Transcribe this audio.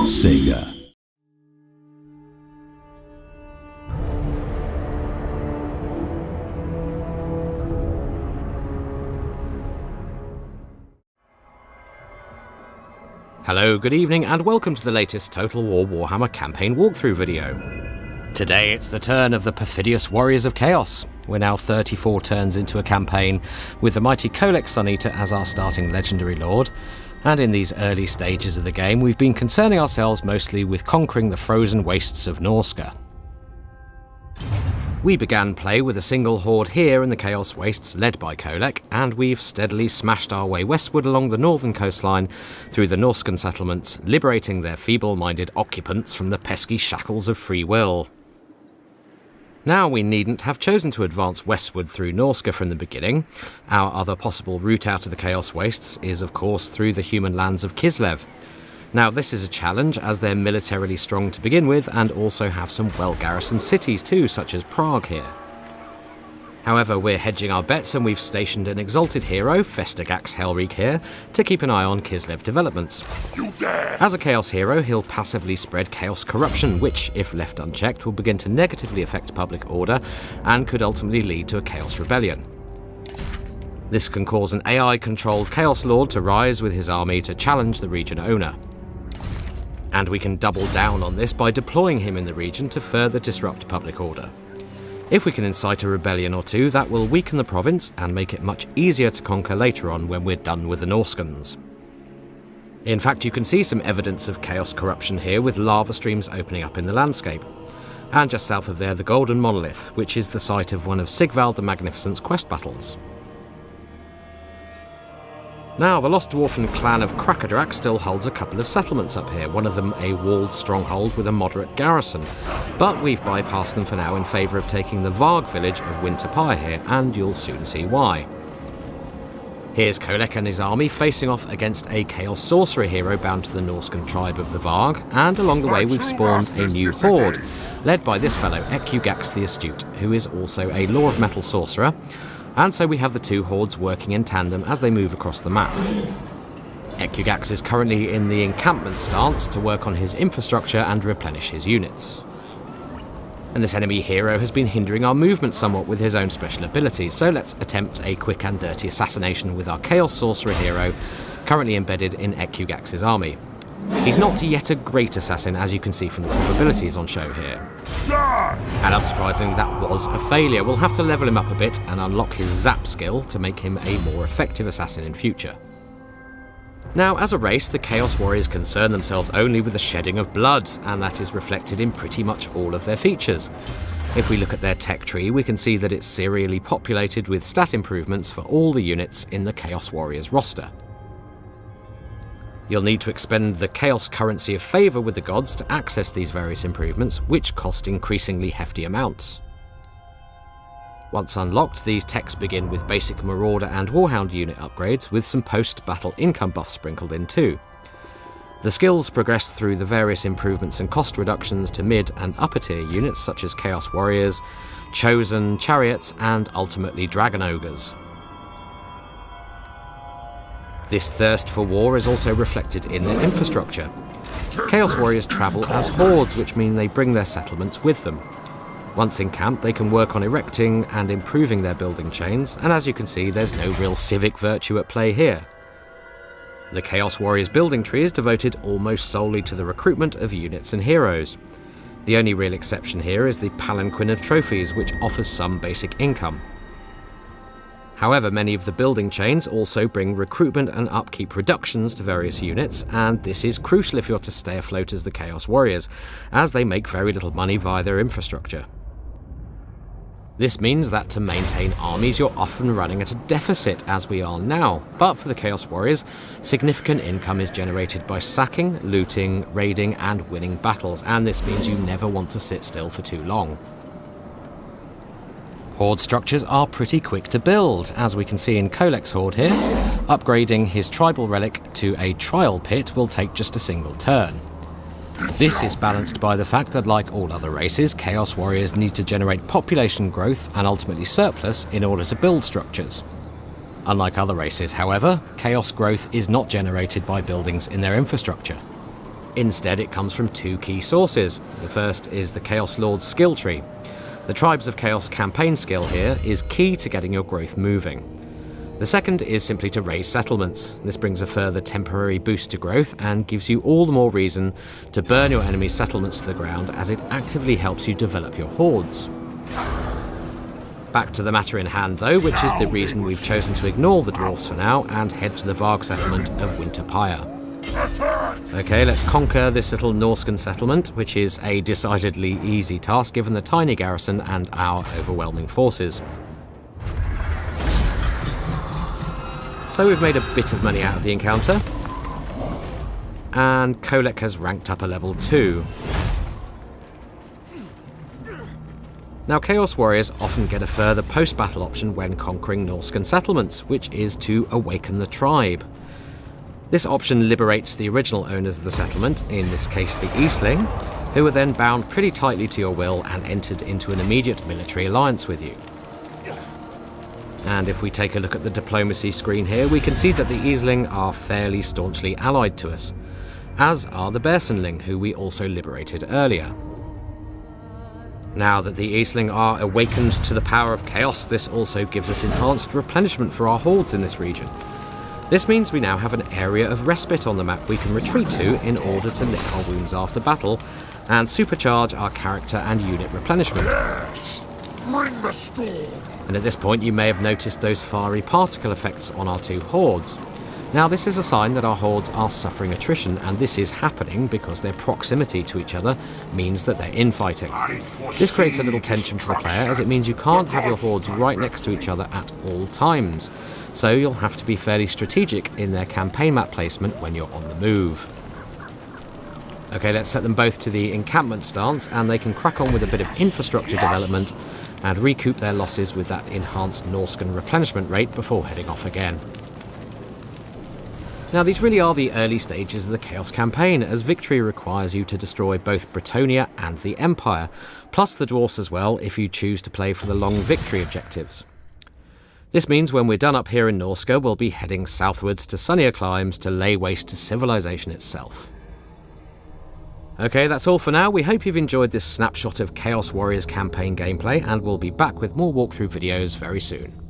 Sega. Hello, good evening, and welcome to the latest Total War Warhammer campaign walkthrough video. Today it's the turn of the perfidious Warriors of Chaos. We're now 34 turns into a campaign, with the mighty Kolek Sun-Eater as our starting legendary lord, and in these early stages of the game we've been concerning ourselves mostly with conquering the frozen wastes of Norska. We began play with a single horde here in the Chaos Wastes led by Kolek, and we've steadily smashed our way westward along the northern coastline through the Norskan settlements, liberating their feeble-minded occupants from the pesky shackles of free will. Now we needn't have chosen to advance westward through Norska from the beginning. Our other possible route out of the Chaos Wastes is of course through the human lands of Kislev. Now this is a challenge as they're militarily strong to begin with and also have some well-garrisoned cities too, such as Prague here. However, we're hedging our bets and we've stationed an exalted hero, Festagax Helrik here, to keep an eye on Kislev developments. As a chaos hero, he'll passively spread chaos corruption, which, if left unchecked, will begin to negatively affect public order and could ultimately lead to a chaos rebellion. This can cause an AI-controlled Chaos Lord to rise with his army to challenge the region owner. And we can double down on this by deploying him in the region to further disrupt public order. If we can incite a rebellion or two, that will weaken the province and make it much easier to conquer later on when we're done with the Norskans. In fact, you can see some evidence of chaos corruption here with lava streams opening up in the landscape. And just south of there, the Golden Monolith, which is the site of one of Sigvald the Magnificent's quest battles. Now, the Lost Dwarfen clan of Krakadrak still holds a couple of settlements up here, one of them a walled stronghold with a moderate garrison, but we've bypassed them for now in favour of taking the Varg village of Winterpire here, and you'll soon see why. Here's Kolek and his army facing off against a Chaos Sorcerer hero bound to the Norskan tribe of the Varg, and along the way we've spawned a new horde, led by this fellow, Ekugax the Astute, who is also a Law of Metal Sorcerer, and so we have the two hordes working in tandem as they move across the map. Ekugax is currently in the encampment stance to work on his infrastructure and replenish his units. And this enemy hero has been hindering our movement somewhat with his own special abilities, so let's attempt a quick and dirty assassination with our Chaos Sorcerer hero, currently embedded in Ekugax's army. He's not yet a great assassin, as you can see from the probabilities on show here. And unsurprisingly, that was a failure. We'll have to level him up a bit and unlock his zap skill to make him a more effective assassin in future. Now, as a race, the Chaos Warriors concern themselves only with the shedding of blood, and that is reflected in pretty much all of their features. If we look at their tech tree, we can see that it's serially populated with stat improvements for all the units in the Chaos Warriors roster. You'll need to expend the Chaos currency of favour with the gods to access these various improvements, which cost increasingly hefty amounts. Once unlocked, these techs begin with basic Marauder and Warhound unit upgrades, with some post-battle income buffs sprinkled in too. The skills progress through the various improvements and cost reductions to mid and upper tier units such as Chaos Warriors, Chosen, Chariots, and ultimately Dragon Ogres. This thirst for war is also reflected in their infrastructure. Chaos Warriors travel as hordes, which mean they bring their settlements with them. Once in camp, they can work on erecting and improving their building chains, and as you can see, there's no real civic virtue at play here. The Chaos Warriors building tree is devoted almost solely to the recruitment of units and heroes. The only real exception here is the Palanquin of Trophies, which offers some basic income. However, many of the building chains also bring recruitment and upkeep reductions to various units, and this is crucial if you're to stay afloat as the Chaos Warriors, as they make very little money via their infrastructure. This means that to maintain armies you're often running at a deficit, as we are now, but for the Chaos Warriors, significant income is generated by sacking, looting, raiding and winning battles, and this means you never want to sit still for too long. Horde structures are pretty quick to build, as we can see in Kolek's horde here. Upgrading his tribal relic to a trial pit will take just a single turn. This is balanced by the fact that, like all other races, Chaos Warriors need to generate population growth and ultimately surplus in order to build structures. Unlike other races, however, chaos growth is not generated by buildings in their infrastructure. Instead, it comes from two key sources. The first is the Chaos Lord's skill tree. The Tribes of Chaos campaign skill here is key to getting your growth moving. The second is simply to raise settlements. This brings a further temporary boost to growth and gives you all the more reason to burn your enemy's settlements to the ground, as it actively helps you develop your hordes. Back to the matter in hand though, which is the reason we've chosen to ignore the dwarfs for now and head to the Varg settlement of Winterpire. Okay, let's conquer this little Norscan settlement, which is a decidedly easy task given the tiny garrison and our overwhelming forces. So we've made a bit of money out of the encounter, and Kolek has ranked up a level 2. Now, Chaos Warriors often get a further post-battle option when conquering Norscan settlements, which is to awaken the tribe. This option liberates the original owners of the settlement, in this case the Eastling, who are then bound pretty tightly to your will and entered into an immediate military alliance with you. And if we take a look at the diplomacy screen here, we can see that the Eastling are fairly staunchly allied to us, as are the Bearsenling, who we also liberated earlier. Now that the Eastling are awakened to the power of chaos, this also gives us enhanced replenishment for our hordes in this region. This means we now have an area of respite on the map we can retreat to in order to lick our wounds after battle and supercharge our character and unit replenishment. Yes! Bring the storm! And at this point you may have noticed those fiery particle effects on our two hordes. Now this is a sign that our hordes are suffering attrition, and this is happening because their proximity to each other means that they're infighting. This creates a little tension for the player, as it means you can't have your hordes right next to each other at all times. So you'll have to be fairly strategic in their campaign map placement when you're on the move. Okay, let's set them both to the encampment stance, and they can crack on with a bit of infrastructure development and recoup their losses with that enhanced Norscan replenishment rate before heading off again. Now, these really are the early stages of the Chaos campaign, as victory requires you to destroy both Bretonnia and the Empire, plus the dwarfs as well if you choose to play for the long victory objectives. This means when we're done up here in Norsca, we'll be heading southwards to sunnier climes to lay waste to civilization itself. Okay, that's all for now. We hope you've enjoyed this snapshot of Chaos Warriors campaign gameplay, and we'll be back with more walkthrough videos very soon.